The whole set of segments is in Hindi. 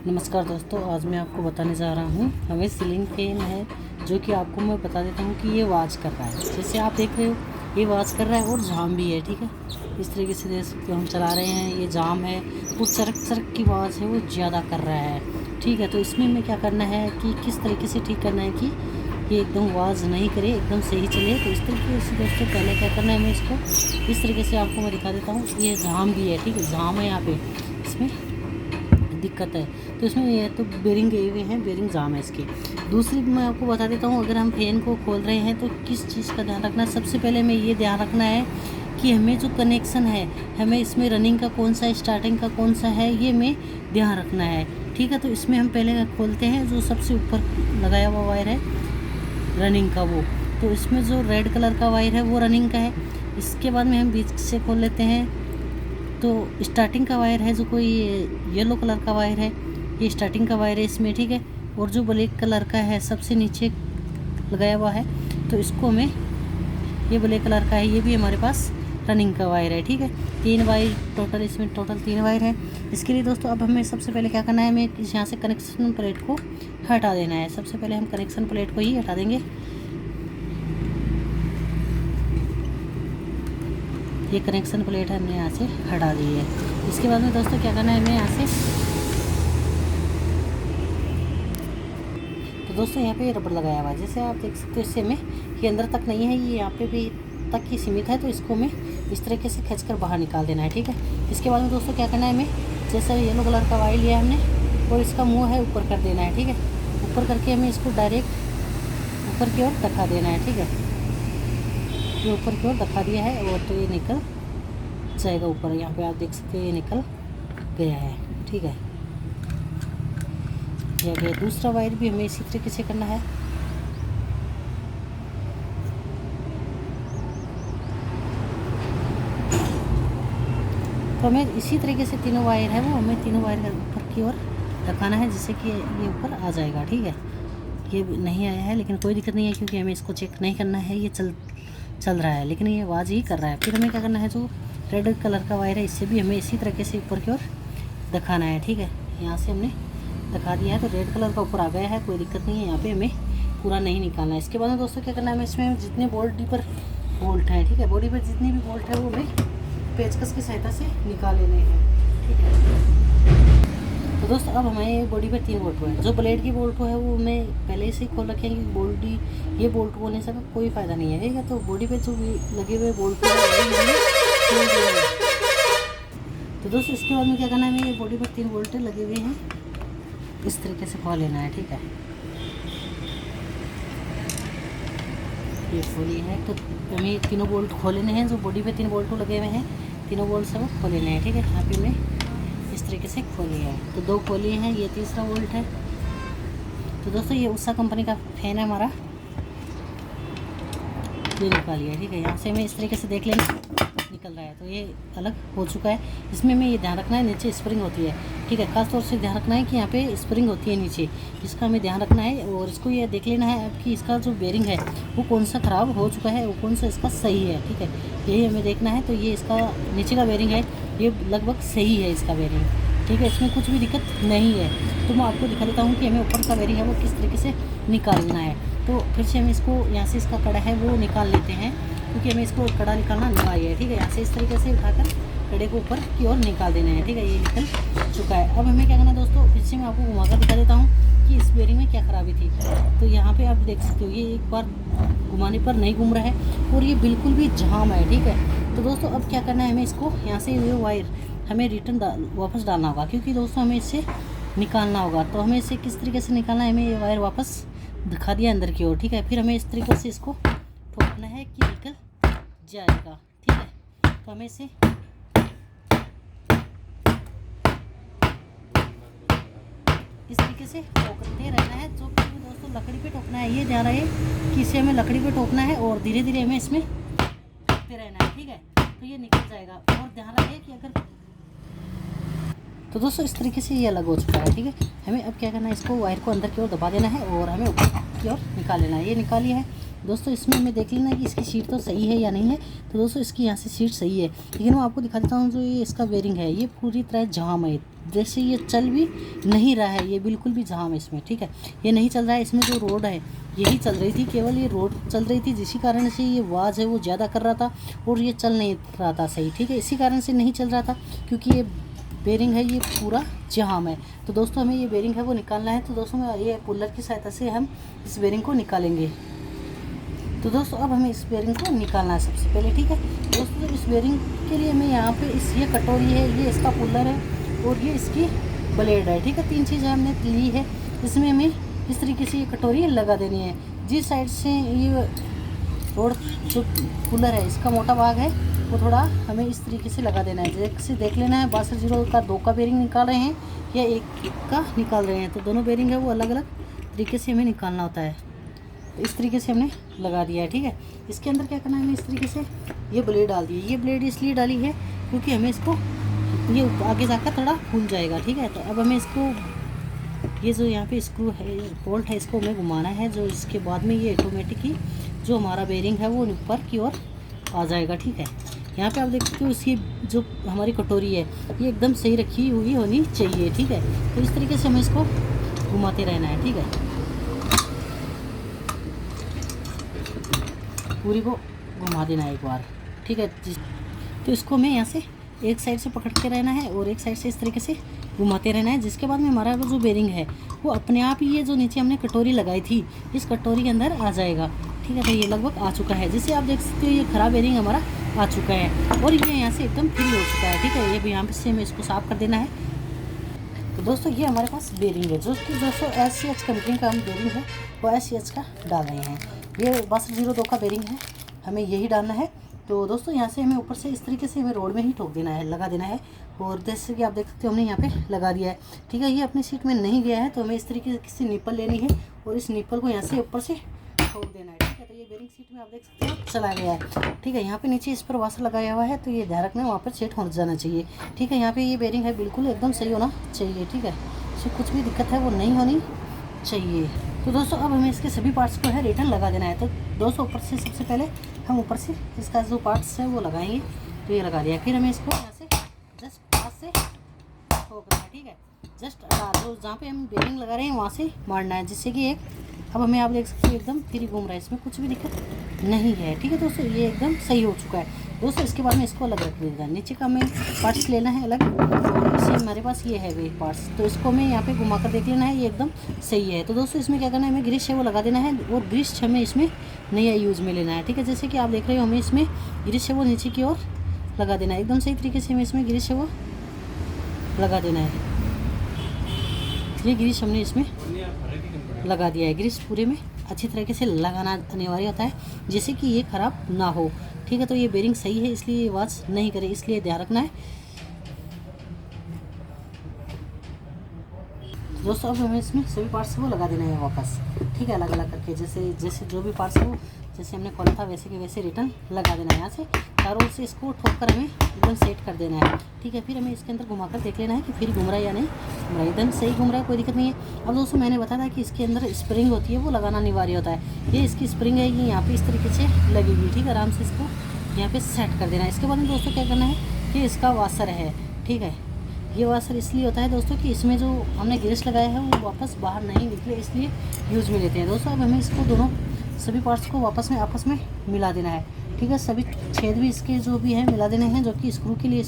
नमस्कार दोस्तों, आज मैं आपको बताने जा रहा हूँ हमें सीलिंग फैन है जो कि आपको मैं बता देता हूँ कि ये आवाज़ कर रहा है। जैसे आप देख रहे हो ये आवाज़ कर रहा है और जाम भी है। ठीक है, इस तरीके से देख सकते हो हम चला रहे हैं, ये जाम है और चरक चरक की आवाज़ है वो ज़्यादा कर रहा है। ठीक है, तो इसमें हमें क्या करना है कि किस तरीके से ठीक करना है कि ये एकदम आवाज़ नहीं करे, एकदम सही चले। तो इस तरीके से दोस्तों पहले क्या करना है, मैं इसको इस तरीके से आपको मैं दिखा देता हूँ। ये जाम भी है, ठीक है, जाम है यहाँ पे, इसमें दिक्कत है। तो इसमें ये तो बेरिंग गए हुए हैं, बेरिंग जाम है इसके। दूसरी मैं आपको बता देता हूँ, अगर हम फैन को खोल रहे हैं तो किस चीज़ का ध्यान रखना है। सबसे पहले हमें ये ध्यान रखना है कि हमें जो कनेक्शन है, हमें इसमें रनिंग का कौन सा है, स्टार्टिंग का कौन सा है, ये हमें ध्यान रखना है। ठीक है, तो इसमें हम पहले खोलते हैं जो सबसे ऊपर लगाया हुआ वायर है रनिंग का वो, तो इसमें जो रेड कलर का वायर है वो रनिंग का है। इसके बाद में हम बीच से खोल लेते हैं, तो स्टार्टिंग का वायर है जो कोई येलो कलर का वायर है, ये स्टार्टिंग का वायर है इसमें। ठीक है, और जो ब्लैक कलर का है सबसे नीचे लगाया हुआ है, तो इसको हमें, ये ब्लैक कलर का है, ये भी हमारे पास रनिंग का वायर है। ठीक है, 3 वायर टोटल, इसमें टोटल 3 वायर है। इसके लिए दोस्तों अब हमें सबसे पहले क्या करना है, हमें यहाँ से कनेक्शन प्लेट को हटा देना है। सबसे पहले हम कनेक्शन प्लेट को ही हटा देंगे। ये कनेक्शन प्लेट है, हमने यहाँ से हटा दी है। इसके बाद में दोस्तों क्या करना है, हमें यहाँ से, तो दोस्तों यहाँ पे ये रबड़ लगाया हुआ है, जैसे आप देख सकते हो। इससे हमें ये अंदर तक नहीं है, ये यहाँ पे भी तक ही सीमित है, तो इसको हमें इस तरीके से खींचकर बाहर निकाल देना है। ठीक है, इसके बाद में दोस्तों क्या करना है, हमें जैसे येलो कलर का वायर लिया हमने और इसका मुँह है ऊपर कर देना है। ठीक है, ऊपर करके हमें इसको डायरेक्ट ऊपर की ओर धक्का देना है। ठीक है, ये ऊपर की ओर धक्का दिया है और तो ये निकल जाएगा ऊपर। यहाँ पे आप देख सकते हो ये निकल गया है। ठीक है, यह गया। दूसरा वायर भी हमें इसी तरीके से करना है। तो हमें इसी तरीके से तीनों वायर है वो हमें तीनों वायर ऊपर की ओर रखाना है, जिससे कि ये ऊपर आ जाएगा। ठीक है, ये नहीं आया है लेकिन कोई दिक्कत नहीं है, क्योंकि हमें इसको चेक नहीं करना है, ये चल रहा है लेकिन ये आवाज़ ही कर रहा है। फिर हमें क्या करना है, जो रेड कलर का वायर है इससे भी हमें इसी तरीके से ऊपर की ओर दिखाना है। ठीक है, यहाँ से हमने दिखा दिया है, तो रेड कलर का ऊपर आ गया है, कोई दिक्कत नहीं है। यहाँ पे हमें पूरा नहीं निकालना है। इसके बाद में दोस्तों क्या करना है, हमें इसमें जितने बॉडी पर बोल्ट हैं, ठीक है, बॉडी पर जितने भी बोल्ट है वो हमें पेचकस की सहायता से निकाल लेने हैं। ठीक है, तो दोस्तों अब हमारे बॉडी पर 3 बोल्ट है। जो ब्लेड की बोल्ट है वो हमें पहले से ही खोल रखे हैं, कि बॉडी ये बोल्ट होने से कोई फ़ायदा नहीं है। ठीक है, तो बॉडी पे जो लगे हुए बोल्ट है, तो दोस्तों इसके बाद में क्या करना है, हमें ये बॉडी पर 3 बोल्ट लगे हुए हैं, इस तरीके से खोल लेना है। ठीक है, ये खोली है, तो हमें तीनों बोल्ट खोल लेने हैं। जो बॉडी पे 3 बोल्ट लगे हुए हैं, तीनों बोल्ट सब खोल लेने हैं। ठीक है, यहाँ पे हमने इस तरीके से खोली है, तो 2 खोली हैं, ये तीसरा बोल्ट है। तो दोस्तों ये उषा कंपनी का फैन है हमारा, ये निकालिए। ठीक है, यहाँ से हमें इस तरीके से देख लेना निकल रहा है, तो ये अलग हो चुका है। इसमें हमें ये ध्यान रखना है, नीचे स्प्रिंग होती है। ठीक है, खास तौर से ध्यान रखना है कि यहाँ पे स्प्रिंग होती है नीचे, इसका हमें ध्यान रखना है। और इसको ये देख लेना है अब कि इसका जो बेरिंग है वो कौन सा ख़राब हो चुका है, वो कौन सा इसका सही है। ठीक है, यही हमें देखना है। तो ये इसका नीचे का बेरिंग है, ये लगभग सही है इसका बेरिंग। ठीक है, इसमें कुछ भी दिक्कत नहीं है। तो मैं आपको दिखा देता हूँ कि हमें ऊपर का बेरिंग है वो किस तरीके से निकालना है। तो फिर से हम इसको यहाँ से इसका कड़ा है वो निकाल लेते हैं, क्योंकि हमें इसको कड़ा निकालना अनिवार्य है। ठीक है, यहाँ से इस तरीके से उठाकर कड़े को ऊपर की ओर निकाल देना है। ठीक है, ये निकल चुका है। अब हमें क्या करना है दोस्तों, फिर से मैं आपको घुमाकर दिखा देता हूँ कि इस बेरिंग में क्या खराबी थी। तो यहाँ पे आप देख सकते हो ये एक बार घुमाने पर नहीं घूम रहा है और ये बिल्कुल भी जाम है। ठीक है, तो दोस्तों अब क्या करना है, हमें इसको यहाँ से ये वायर हमें रिटर्न वापस डालना होगा, क्योंकि दोस्तों हमें इससे निकालना होगा। तो हमें इसे किस तरीके से निकालना है, हमें ये वायर वापस दिखा दिया अंदर की ओर। ठीक है, फिर हमें इस तरीके से इसको ठोकना है कि निकल जाएगा। ठीक है, तो हमें इसे इस तरीके से ठोकते रहना है। जो कि दोस्तों लकड़ी पे ठोकना है, ये ध्यान रहे कि इसे हमें लकड़ी पे ठोकना है और धीरे धीरे हमें इसमें ठोकते रहना है। ठीक है, तो ये निकल जाएगा। और ध्यान रहे कि अगर, तो दोस्तों इस तरीके से ये अलग हो चुका है। ठीक है, हमें अब क्या करना है, इसको वायर को अंदर की ओर दबा देना है और हमें ऊपर की ओर निकाल लेना है। ये निकालिए है, दोस्तों इसमें हमें देख लेना कि इसकी सीट तो सही है या नहीं है। तो दोस्तों इसकी यहाँ से सीट सही है, लेकिन मैं आपको दिखा देता हूँ जो ये इसका बेरिंग है ये पूरी तरह जाम है, जैसे ये चल भी नहीं रहा है, ये बिल्कुल भी जाम है इसमें, ठीक है, ये नहीं चल रहा है। इसमें जो रोड है यही चल रही थी, केवल ये रोड चल रही थी, जिसी कारण से ये आवाज़ है वो ज़्यादा कर रहा था और ये चल नहीं रहा था सही, ठीक है, इसी कारण से नहीं चल रहा था, क्योंकि ये बेरिंग है ये पूरा जाम है। तो दोस्तों हमें ये बेरिंग है वो निकालना है। तो दोस्तों ये पुलर की सहायता से हम इस बेरिंग को निकालेंगे। तो दोस्तों अब हमें इस बेरिंग को निकालना है सबसे पहले, ठीक है। दोस्तों इस बेरिंग के लिए हमें यहाँ पे ये कटोरी है, ये इसका पुलर है और ये इसकी ब्लेड है, ठीक है, 3 चीज़ें हमने ली है। इसमें हमें इस तरीके से ये कटोरी लगा देनी है। जिस साइड से ये रोड जो पुलर है इसका मोटा भाग है वो थोड़ा हमें इस तरीके से लगा देना है। जैसे देख लेना है 62 का 2 का बेरिंग निकाल रहे हैं या 1 का निकाल रहे हैं, तो दोनों बेरिंग है वो अलग अलग तरीके से हमें निकालना होता है। तो इस तरीके से हमने लगा दिया है, ठीक है। इसके अंदर क्या करना है, हमें इस तरीके से ये ब्लेड डाल दी है। ये ब्लेड इसलिए डाली है क्योंकि हमें इसको ये आगे जाकर थोड़ा फूल जाएगा, ठीक है। तो अब हमें इसको ये जो यहाँ पे स्क्रू है बोल्ट है इसको हमें घुमाना है, जो इसके बाद में ये ऑटोमेटिक ही जो हमारा बेरिंग है वो ऊपर की ओर आ जाएगा, ठीक है। यहाँ पे आप देख सकते हो इसकी जो हमारी कटोरी है ये एकदम सही रखी हुई होनी चाहिए, ठीक है। तो इस तरीके से हमें इसको घुमाते रहना है, ठीक है, पूरी को घुमा देना है एक बार, ठीक है। तो इसको हमें यहाँ से एक साइड से पकड़ के रहना है और एक साइड से इस तरीके से घुमाते रहना है, जिसके बाद में हमारा जो बेरिंग है वो अपने आप ही ये जो नीचे हमने कटोरी लगाई थी इस कटोरी के अंदर आ जाएगा, ठीक है। तो ये लगभग आ चुका है, जिससे आप देख सकते हो ये खराब बेरिंग हमारा आ चुका है और ये यहाँ से एकदम फ्री हो चुका है, ठीक है। ये भी यहाँ पे से हमें इसको साफ़ कर देना है। तो दोस्तों ये हमारे पास बेरिंग है, जो कि दोस्तों SCH कंपनी का हम बेरिंग है वो SCH का डाल रहे हैं। ये 6202 का बेरिंग है, हमें यही डालना है। तो दोस्तों यहाँ से हमें ऊपर से इस तरीके से हमें रोड में ही ठोक देना है, लगा देना है। और जैसे कि आप देख सकते हो हमने यहाँ पे लगा दिया है, ठीक है। ये अपनी सीट में नहीं गया है तो हमें इस तरीके से निप्पल लेनी है और इस निप्पल को यहाँ से ऊपर से ठोक देना है, ठीक है। तो ये बेरिंग सीट में आप देख सकते हो चला गया है, ठीक है। यहाँ पे नीचे इस पर वाशर लगाया हुआ है, तो ये ध्यान रखना वहाँ पर सेट हो जाना चाहिए, ठीक है। यहाँ पे ये बेरिंग है बिल्कुल एकदम सही होना चाहिए, ठीक है। इसमें कुछ भी दिक्कत है वो नहीं होनी चाहिए। तो दोस्तों अब हमें इसके सभी पार्ट्स को है रिटर्न लगा देना है। तो दोस्तों ऊपर से सबसे पहले हम ऊपर से इसका जो पार्ट्स है वो लगाएंगे, तो ये लगा दिया। फिर हमें इसको यहाँ से जस्ट पास से ठोकना है, ठीक है। जस्ट जो जहाँ पे हम बेरिंग लगा रहे हैं वहाँ से मारना है, जिससे कि एक अब हमें आप देख सकते हो एकदम फ्री घूम रहा है, इसमें कुछ भी दिक्कत नहीं है, ठीक है दोस्तों। ये एकदम सही हो चुका है दोस्तों। इसके बाद में इसको अलग रख देगा, नीचे का हमें पार्ट्स लेना है अलग, और इसे हमारे पास ये है वे पार्ट्स, तो इसको हमें यहाँ पे घुमा कर देख लेना है, ये एकदम सही है। तो दोस्तों इसमें क्या करना है, हमें ग्रीस है वो लगा देना है और ग्रीस हमें इसमें नया यूज़ में लेना है, ठीक है। जैसे कि आप देख रहे हो हमें इसमें ग्रीस है वो नीचे की ओर लगा देना है, एकदम सही तरीके से हमें इसमें ग्रीस है वो लगा देना है। ये ग्रीस हमने इसमें लगा दिया है। ग्रीस पूरे में अच्छी तरीके से लगाना अनिवार्य होता है, जिससे कि ये ख़राब ना हो, ठीक है। तो ये बेरिंग सही है इसलिए ये आवाज़ नहीं करे, इसलिए ध्यान रखना है दोस्तों। अब हमें इसमें सभी पार्ट्स को लगा देना है वापस, ठीक है, अलग अलग करके, जैसे जैसे जो भी पार्ट्स हो जैसे हमने खोला था वैसे के वैसे रिटर्न लगा देना है। यहाँ से चारों से इसको ठोक कर हमें एकदम सेट कर देना है, ठीक है। फिर हमें इसके अंदर घुमाकर देख लेना है कि फिर घूम रहा है या नहीं घूम रहा है, एकदम सही घूम रहा है, कोई दिक्कत नहीं है। अब दोस्तों मैंने बताया था कि इसके अंदर स्प्रिंग होती है वो लगाना अनिवार्य होता है। ये इसकी स्प्रिंग है, ये यहाँ पे इस तरीके से लगेगी, ठीक है। आराम से इसको यहाँ पे सेट कर देना है। इसके बाद में दोस्तों क्या करना है कि इसका वाशर है, ठीक है। ये वाशर इसलिए होता है दोस्तों कि इसमें जो हमने ग्रीस लगाया है वो वापस बाहर नहीं निकले, इसलिए यूज़ में लेते हैं दोस्तों। अब हमें इसको दोनों सभी पार्ट्स को वापस में आपस में मिला देना है, ठीक है। सभी छेद भी इसके जो भी हैं मिला देने हैं, जो कि स्क्रू के लिए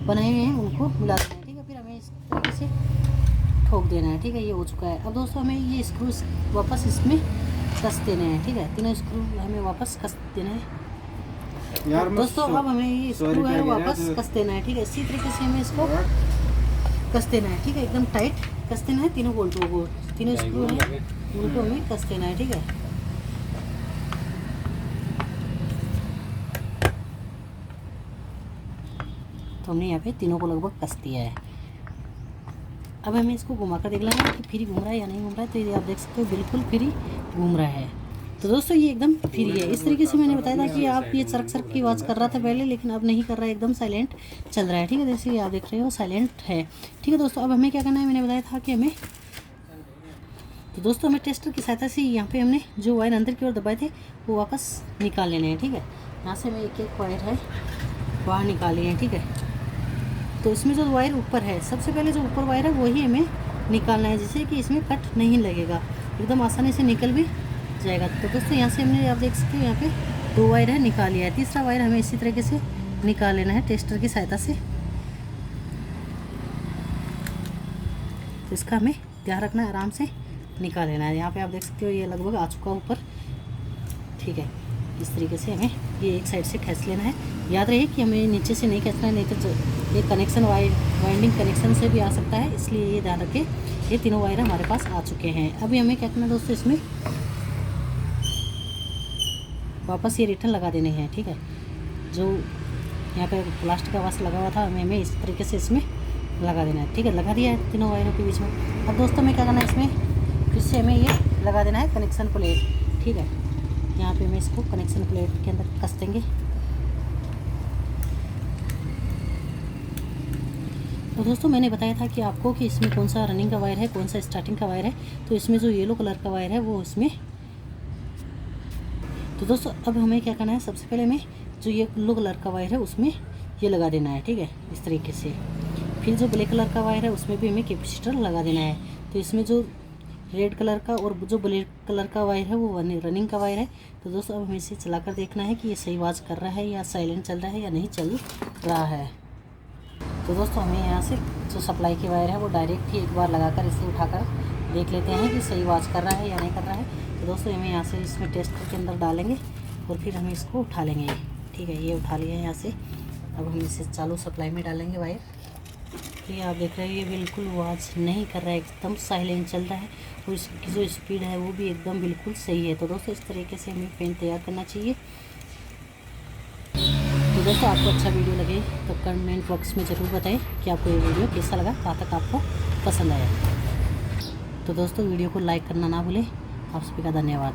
बनाए हुए हैं उनको मिला देना है, ठीक है। फिर हमें इस तरीके से ठोक देना है, ठीक है। ये हो चुका है। अब दोस्तों हमें ये स्क्रू वापस इसमें कस देने हैं, ठीक है। तीनों स्क्रू हमें वापस कस देना है यार दोस्तों। अब हमें ये स्क्रू है वापस कस देना है, ठीक है। इसी तरीके से हमें इसको कस देना है, ठीक है। एकदम टाइट कस देना है तीनों बोल्टों को, तीनों स्क्रू है उनको हमें कस देना है, ठीक है। तो हमने यहाँ पे तीनों को लगभग कस दिया है। अब हमें इसको घुमाकर देख लेना है कि फ्री घूम रहा है या नहीं घूम रहा है। तो ये आप देख सकते हो बिल्कुल फ्री घूम रहा है। तो दोस्तों ये एकदम फ्री है। इस तरीके से मैंने बताया था कि आप ये चरक चरक की आवाज़ कर रहा था पहले, लेकिन अब नहीं कर रहा है, एकदम साइलेंट चल रहा है, ठीक है। जैसे कि आप देख रहे हो साइलेंट है, ठीक है दोस्तों। अब हमें क्या करना है, मैंने बताया था कि हमें तो दोस्तों हमें टेस्टर की सहायता से यहाँ पे हमने जो वायर अंदर की ओर दबाए थे वो वापस निकाल लेने हैं, ठीक है। यहाँ से हमें एक एक वायर है बाहर निकाली है, ठीक है। तो इसमें जो वायर ऊपर है, सबसे पहले जो ऊपर वायर है वही हमें निकालना है, जिससे कि इसमें कट नहीं लगेगा, एकदम आसानी से निकल भी जाएगा। तो दोस्तों यहाँ से हमने, आप देख सकते हो यहाँ पे 2 वायर है निकाल लिया है। तीसरा वायर हमें इसी तरीके से निकाल लेना है टेस्टर की सहायता से। तो इसका हमें ध्यान रखना है, आराम से निकाल लेना है। यहाँ पे आप देख सकते हो ये लगभग आ चुका ऊपर, ठीक है। इस तरीके से हमें ये एक साइड से खींच लेना है। याद रहे कि हमें नीचे से नहीं खींचना है, नहीं तो ये कनेक्शन वाइंडिंग कनेक्शन से भी आ सकता है, इसलिए ये ध्यान रखें। ये तीनों वायर हमारे पास आ चुके हैं। अभी हमें क्या करना है दोस्तों, इसमें वापस ये रिटर्न लगा देने हैं, ठीक है। जो यहाँ पे प्लास्टिक का वास लगा हुआ था हमें इस तरीके से इसमें लगा देना है, ठीक है। लगा दिया है तीनों वायरों के बीच में। अब दोस्तों हमें क्या करना है, इसमें फिर से हमें ये लगा देना है कनेक्शन प्लेट, ठीक है। यहाँ पे हमें इसको कनेक्शन प्लेट के अंदर कस देंगे। तो दोस्तों मैंने बताया था कि आपको कि इसमें कौन सा रनिंग का वायर है, कौन सा स्टार्टिंग का वायर है। तो इसमें जो येलो कलर का वायर है वो इसमें, तो दोस्तों अब हमें क्या करना है, सबसे पहले हमें जो ये येलो कलर का वायर है उसमें ये लगा देना है, ठीक है, इस तरीके से। फिर जो ब्लैक कलर का वायर है उसमें भी हमें कैपेसिटर लगा देना है। तो इसमें जो रेड कलर का और जो ब्लैक कलर का वायर है वो रनिंग का वायर है। तो दोस्तों अब हमें इसे चलाकर देखना है कि ये सही आवाज़ कर रहा है या साइलेंट चल रहा है या नहीं चल रहा है। तो दोस्तों हमें यहाँ से जो सप्लाई की वायर है वो डायरेक्ट ही एक बार लगाकर इसे उठाकर देख लेते हैं कि सही आवाज़ कर रहा है या नहीं कर रहा है। तो दोस्तों हमें यहाँ से इसमें टेस्टर के अंदर डालेंगे और फिर हम इसको उठा लेंगे, ठीक है। ये उठा लिया है यहाँ से। अब हम इसे चालू सप्लाई में डालेंगे वायर। ये आप देख रहे हैं ये बिल्कुल आवाज़ नहीं कर रहा है, एकदम साइलेंट चल रहा है और इसकी जो स्पीड है वो भी एकदम बिल्कुल सही है। तो दोस्तों इस तरीके से हमें फैन तैयार करना चाहिए। तो दोस्तों आपको अच्छा वीडियो लगे तो कमेंट बॉक्स में ज़रूर बताएं कि आपको ये वीडियो कैसा लगा, कहाँ तक आपको पसंद आया। तो दोस्तों वीडियो को लाइक करना ना भूलें। आप सभी का धन्यवाद।